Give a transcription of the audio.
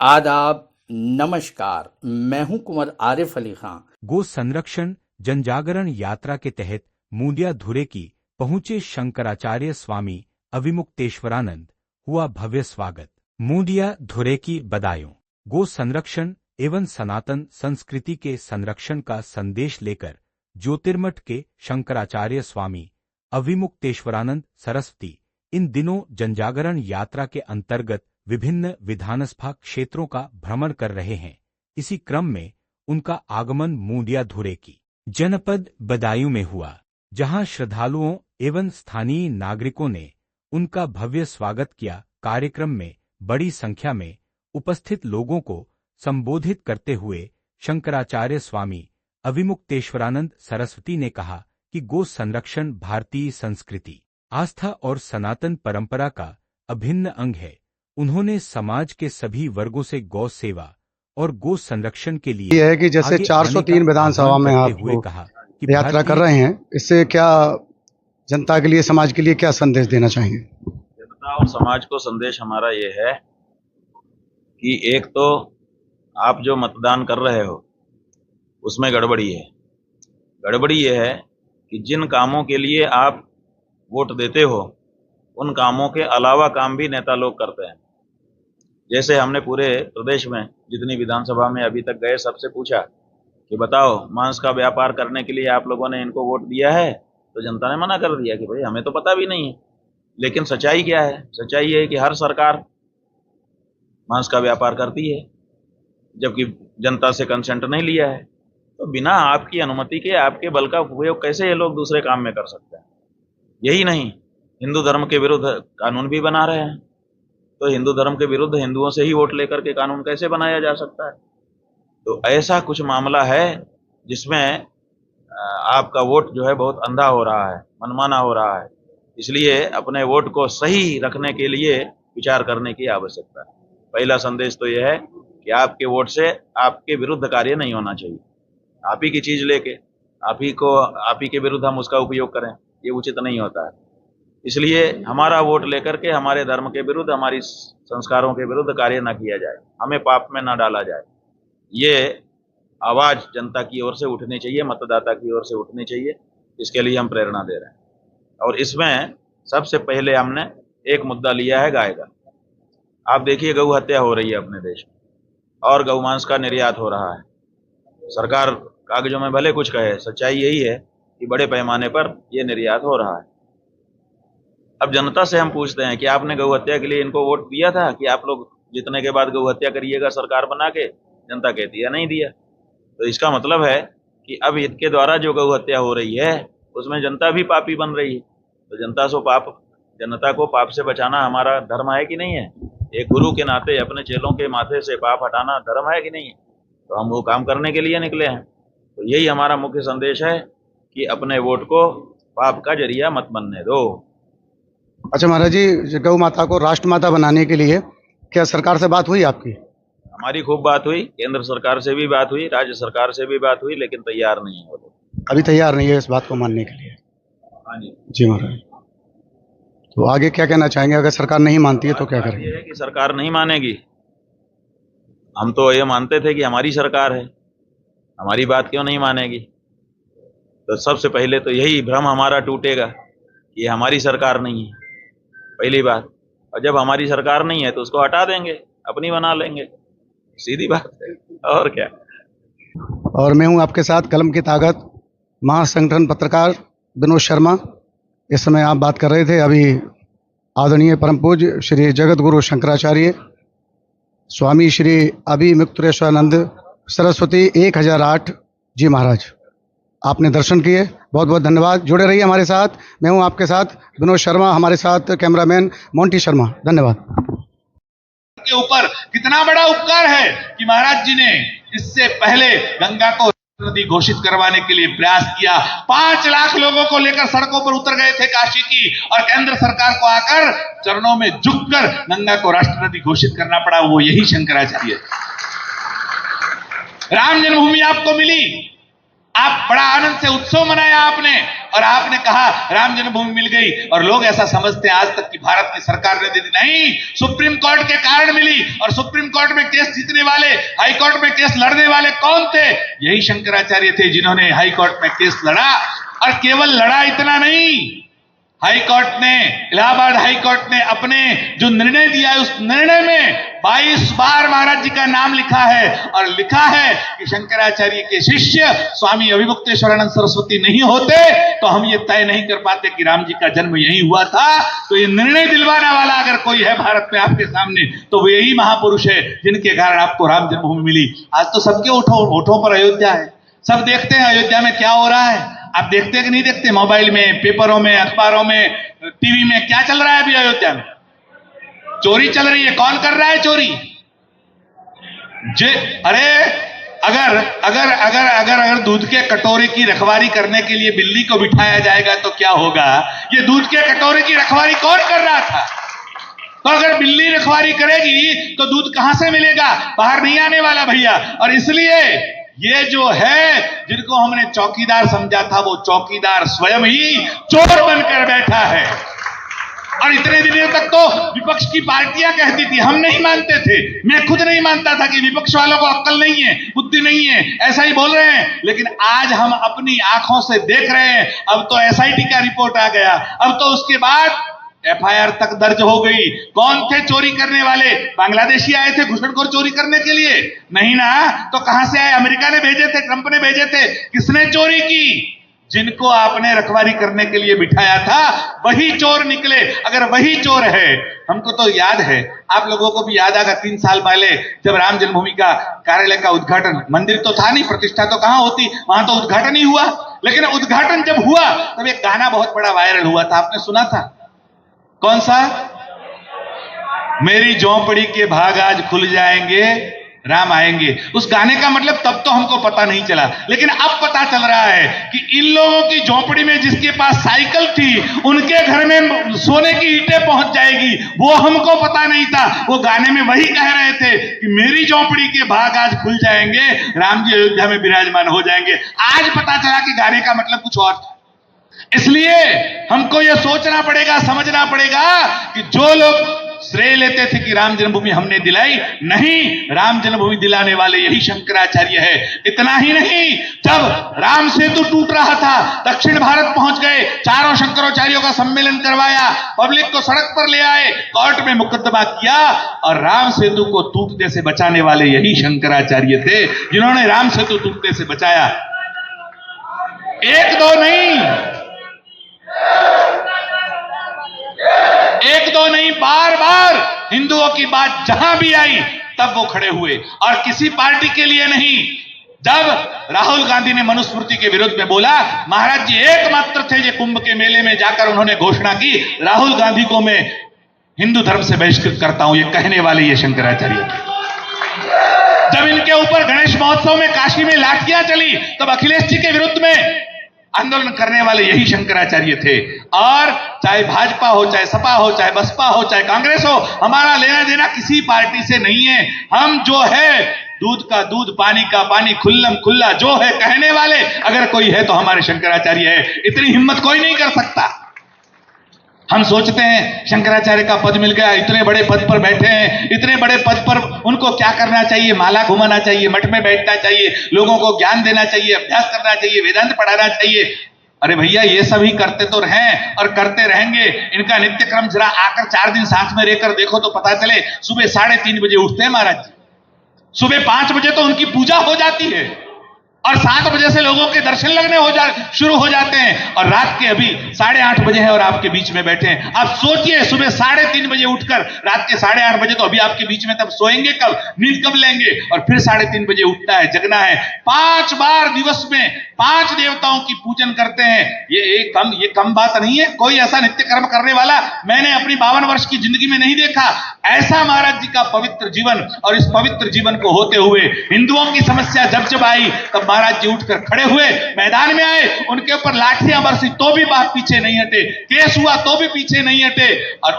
आदाब, नमस्कार। मैं हूं कुंवर आरिफ अली खां। गो संरक्षण जनजागरण यात्रा के तहत मूंडिया धुरे की पहुंचे शंकराचार्य स्वामी अविमुक्तेश्वरानंद हुआ भव्य स्वागत। मूंडिया धुरे की बदायूं गो संरक्षण एवं सनातन संस्कृति के संरक्षण का संदेश लेकर ज्योतिर्मठ के शंकराचार्य स्वामी अविमुक्तेश्वरानंद सरस्वती इन दिनों जनजागरण यात्रा के अंतर्गत विभिन्न विधानसभा क्षेत्रों का भ्रमण कर रहे हैं। इसी क्रम में उनका आगमन मूंडिया धुरे की जनपद बदायूं में हुआ, जहां श्रद्धालुओं एवं स्थानीय नागरिकों ने उनका भव्य स्वागत किया। कार्यक्रम में बड़ी संख्या में उपस्थित लोगों को संबोधित करते हुए शंकराचार्य स्वामी अविमुक्तेश्वरानंद सरस्वती ने कहा कि गो संरक्षण भारतीय संस्कृति, आस्था और सनातन परंपरा का अभिन्न अंग है। उन्होंने समाज के सभी वर्गों से गौ सेवा और गो संरक्षण के लिए यह है कि जैसे 403 विधानसभा में आप कहा कि यात्रा कर रहे हैं, इससे क्या जनता के लिए, समाज के लिए क्या संदेश देना चाहेंगे? जनता और समाज को संदेश हमारा ये है कि एक तो आप जो मतदान कर रहे हो उसमें गड़बड़ी है। गड़बड़ी ये है कि जिन कामों के लिए आप वोट देते हो उन कामों के अलावा काम भी नेता लोग करते हैं। जैसे हमने पूरे प्रदेश में जितनी विधानसभा में अभी तक गए सबसे पूछा कि बताओ, मांस का व्यापार करने के लिए आप लोगों ने इनको वोट दिया है? तो जनता ने मना कर दिया कि भाई हमें तो पता भी नहीं है। लेकिन सच्चाई क्या है? सच्चाई ये है कि हर सरकार मांस का व्यापार करती है, जबकि जनता से कंसेंट नहीं लिया है। तो बिना आपकी अनुमति के, आपके बल का उपयोग कैसे ये लोग दूसरे काम में कर सकते हैं? यही नहीं, हिंदू धर्म के विरुद्ध कानून भी बना रहे हैं। तो हिंदू धर्म के विरुद्ध हिंदुओं से ही वोट लेकर के कानून कैसे बनाया जा सकता है? तो ऐसा कुछ मामला है जिसमें आपका वोट जो है बहुत अंधा हो रहा है, मनमाना हो रहा है। इसलिए अपने वोट को सही रखने के लिए विचार करने की आवश्यकता है। पहला संदेश तो यह है कि आपके वोट से आपके विरुद्ध कार्य नहीं होना चाहिए। आप ही की चीज लेके आप ही के विरुद्ध हम उसका उपयोग करें, ये उचित नहीं होता है। इसलिए हमारा वोट लेकर के हमारे धर्म के विरुद्ध, हमारी संस्कारों के विरुद्ध कार्य ना किया जाए, हमें पाप में ना डाला जाए। ये आवाज जनता की ओर से उठनी चाहिए, मतदाता की ओर से उठनी चाहिए। इसके लिए हम प्रेरणा दे रहे हैं। और इसमें सबसे पहले हमने एक मुद्दा लिया है गाय का। आप देखिए, गौ हत्या हो रही है अपने देश में और गौ मांस का निर्यात हो रहा है। सरकार कागजों में भले कुछ कहे, सच्चाई यही है कि बड़े पैमाने पर यह निर्यात हो रहा है। अब जनता से हम पूछते हैं कि आपने गौ हत्या के लिए इनको वोट दिया था कि आप लोग जीतने के बाद गौ हत्या करिएगा सरकार बना के? जनता कहती है नहीं दिया। तो इसका मतलब है कि अब इनके द्वारा जो गौ हत्या हो रही है उसमें जनता भी पापी बन रही है। तो जनता को पाप से बचाना हमारा धर्म है कि नहीं है? एक गुरु के नाते अपने चेलों के माथे से पाप हटाना धर्म है कि नहीं है? तो हम वो काम करने के लिए निकले हैं। तो यही हमारा मुख्य संदेश है कि अपने वोट को पाप का जरिया मत बनने दो। अच्छा महाराज जी, गौ माता को राष्ट्र माता बनाने के लिए क्या सरकार से बात हुई आपकी? हमारी खूब बात हुई, केंद्र सरकार से भी बात हुई, राज्य सरकार से भी बात हुई, लेकिन तैयार नहीं है वो लोग। अभी तैयार नहीं है इस बात को मानने के लिए? हाँ जी। जी महाराज, तो आगे क्या कहना चाहेंगे? अगर सरकार नहीं मानती है तो क्या करेंगे? ये है कि सरकार नहीं मानेगी। हम तो ये मानते थे कि हमारी सरकार है, हमारी बात क्यों नहीं मानेगी? तो सबसे पहले तो यही भ्रम हमारा टूटेगा कि हमारी सरकार नहीं है, पहली बात। और जब हमारी सरकार नहीं है तो उसको हटा देंगे, अपनी बना लेंगे, सीधी बात है। और क्या। और मैं हूं आपके साथ कलम की ताकत महासंगठन पत्रकार विनोद शर्मा। इस समय आप बात कर रहे थे, अभी आदरणीय परम पूज्य श्री जगत गुरु शंकराचार्य स्वामी श्री अविमुक्तेश्वरानंद सरस्वती 1008 जी महाराज, आपने दर्शन किए। बहुत बहुत धन्यवाद। जुड़े रहिए हमारे साथ। मैं हूं आपके साथ विनोद शर्मा, हमारे साथ कैमरामैन मोंटी शर्मा। धन्यवाद। के ऊपर कितना बड़ा उपकार है कि महाराज जी ने इससे पहले गंगा को नदी घोषित करवाने के लिए प्रयास किया। 5 लाख लोगों को लेकर सड़कों पर उतर गए थे काशी की, और केंद्र सरकार को आकर चरणों में झुककर गंगा को राष्ट्र नदी घोषित करना पड़ा। वो यही शंकराचार्य। राम जन्मभूमि आपको मिली, आप बड़ा आनंद से उत्सव मनाया आपने, और आपने कहा राम जन्मभूमि मिल गई। और लोग ऐसा समझते हैं आज तक कि भारत की सरकार ने दे दी। नहीं, सुप्रीम कोर्ट के कारण मिली। और सुप्रीम कोर्ट में केस जीतने वाले, हाई कोर्ट में केस लड़ने वाले कौन थे? यही शंकराचार्य थे, जिन्होंने हाई कोर्ट में केस लड़ा। और केवल लड़ा इतना नहीं, हाई कोर्ट ने, इलाहाबाद हाई कोर्ट ने अपने जो निर्णय दिया है उस निर्णय में 22 बार महाराज जी का नाम लिखा है। और लिखा है कि शंकराचार्य के शिष्य स्वामी अविमुक्तेश्वरानंद सरस्वती नहीं होते तो हम ये तय नहीं कर पाते कि राम जी का जन्म यही हुआ था। तो ये निर्णय दिलवाने वाला अगर कोई है भारत में आपके सामने, तो वो यही महापुरुष है जिनके कारण आपको राम जन्मभूमि मिली। आज तो सबके होठों पर अयोध्या है, सब देखते हैं अयोध्या में क्या हो रहा है। आप देखते हैं कि नहीं देखते? मोबाइल में, पेपरों में, अखबारों में, टीवी में क्या चल रहा है अभी अयोध्या में? चोरी चल रही है। कौन कर रहा है चोरी? अरे अगर अगर अगर अगर अगर दूध के कटोरे की रखवाली करने के लिए बिल्ली को बिठाया जाएगा तो क्या होगा? ये दूध के कटोरे की रखवाली कौन कर रहा था? तो अगर बिल्ली रखवाली करेगी तो दूध कहां से मिलेगा? बाहर नहीं आने वाला भैया। और इसलिए ये जो है, जिनको हमने चौकीदार समझा था, वो चौकीदार स्वयं ही चोर बनकर बैठा है। और इतने दिनों तक तो विपक्ष की पार्टियां कहती थी, हम नहीं मानते थे। मैं खुद नहीं मानता था कि विपक्ष वालों को अक्ल नहीं है, बुद्धि नहीं है, ऐसा ही बोल रहे हैं। लेकिन आज हम अपनी आंखों से देख रहे हैं। अब तो एसआईटी का रिपोर्ट आ गया, अब तो उसके बाद एफआईआर तक दर्ज हो गई। कौन थे चोरी करने वाले? बांग्लादेशी आए थे घुसखोर चोरी करने के लिए? नहीं ना। तो कहां से आए? अमेरिका ने भेजे थे, ट्रंप ने भेजे थे। किसने चोरी की? जिनको आपने रखवाली करने के लिए बिठाया था वही चोर निकले। अगर वही चोर है, हमको तो याद है, आप लोगों को भी याद आएगा 3 साल पहले जब राम जन्मभूमि का कार्यालय का उद्घाटन, मंदिर तो था नहीं, प्रतिष्ठा तो कहां होती, वहां तो उद्घाटन ही हुआ। लेकिन उद्घाटन जब हुआ तब एक गाना बहुत बड़ा वायरल हुआ था, आपने सुना था? कौन सा? मेरी झोंपड़ी के भाग आज खुल जाएंगे, राम आएंगे। उस गाने का मतलब तब तो हमको पता नहीं चला, लेकिन अब पता चल रहा है कि इन लोगों की झोंपड़ी में जिसके पास साइकिल थी, उनके घर में सोने की ईंटें पहुंच जाएगी, वो हमको पता नहीं था। वो गाने में वही कह रहे थे कि मेरी झोंपड़ी के भाग आज खुल जाएंगे, राम जी अयोध्या में विराजमान हो जाएंगे। आज पता चला कि गाने का मतलब कुछ और था। इसलिए हमको यह सोचना पड़ेगा, समझना पड़ेगा कि जो लोग श्रेय लेते थे कि राम जन्मभूमि हमने दिलाई, नहीं, राम जन्मभूमि दिलाने वाले यही शंकराचार्य है। इतना ही नहीं, जब राम सेतु टूट रहा था, दक्षिण भारत पहुंच गए, चारों शंकराचार्यों का सम्मेलन करवाया, पब्लिक को सड़क पर ले आए, कोर्ट में मुकदमा किया, और राम सेतु को टूटने से बचाने वाले यही शंकराचार्य थे, जिन्होंने राम सेतु टूटने से बचाया। एक दो नहीं, बार बार हिंदुओं की बात जहां भी आई तब वो खड़े हुए। और किसी पार्टी के लिए नहीं। जब राहुल गांधी ने मनुस्मृति के विरुद्ध में बोला, महाराज जी एकमात्र थे जो कुंभ के मेले में जाकर उन्होंने घोषणा की, राहुल गांधी को मैं हिंदू धर्म से बहिष्कृत करता हूं, ये कहने वाले ये शंकराचार्य थे। जब इनके ऊपर गणेश महोत्सव में काशी में लाठियां चली, तब अखिलेश जी के विरुद्ध में आंदोलन करने वाले यही शंकराचार्य थे। और चाहे भाजपा हो, चाहे सपा हो, चाहे बसपा हो, चाहे कांग्रेस हो, हमारा लेना देना किसी पार्टी से नहीं है। हम जो है दूध का दूध, पानी का पानी, खुल्लम खुल्ला जो है कहने वाले अगर कोई है तो हमारे शंकराचार्य है। इतनी हिम्मत कोई नहीं कर सकता। हम सोचते हैं शंकराचार्य का पद मिल गया, इतने बड़े पद पर बैठे हैं, इतने बड़े पद पर उनको क्या करना चाहिए? माला घुमाना चाहिए, मठ में बैठना चाहिए, लोगों को ज्ञान देना चाहिए, अभ्यास करना चाहिए, वेदांत पढ़ाना चाहिए। अरे भैया, ये सभी करते तो हैं और करते रहेंगे। इनका नित्य क्रम जरा आकर 4 दिन साथ में रहकर देखो तो पता चले। सुबह 3:30 बजे उठते हैं महाराज जी, सुबह 5 बजे तो उनकी पूजा हो जाती है, और 7 बजे से लोगों के दर्शन लगने शुरू हो जाते हैं, और रात के अभी 8:30 बजे है और आपके बीच में बैठे हैं। आप सोचिए, सुबह 3:30 बजे उठकर रात के 8:30 बजे तो अभी आपके बीच में, तब सोएंगे कब? नींद कब लेंगे? और फिर 3:30 बजे उठना है, जगना है। 5 बार दिवस में 5 देवताओं की पूजन करते हैं। ये कम बात नहीं है। कोई ऐसा नित्य कर्म करने वाला मैंने अपनी 52 वर्ष की जिंदगी में नहीं देखा। ऐसा महाराज जी का पवित्र जीवन, और इस पवित्र जीवन को होते हुए हिंदुओं की समस्या जब आई तब महाराज जी उठकर खड़े हुए, मैदान में आए, उनके ऊपर लाठियां बरसी तो भी बात पीछे नहीं हटे, केस हुआ तो भी पीछे नहीं हटे, और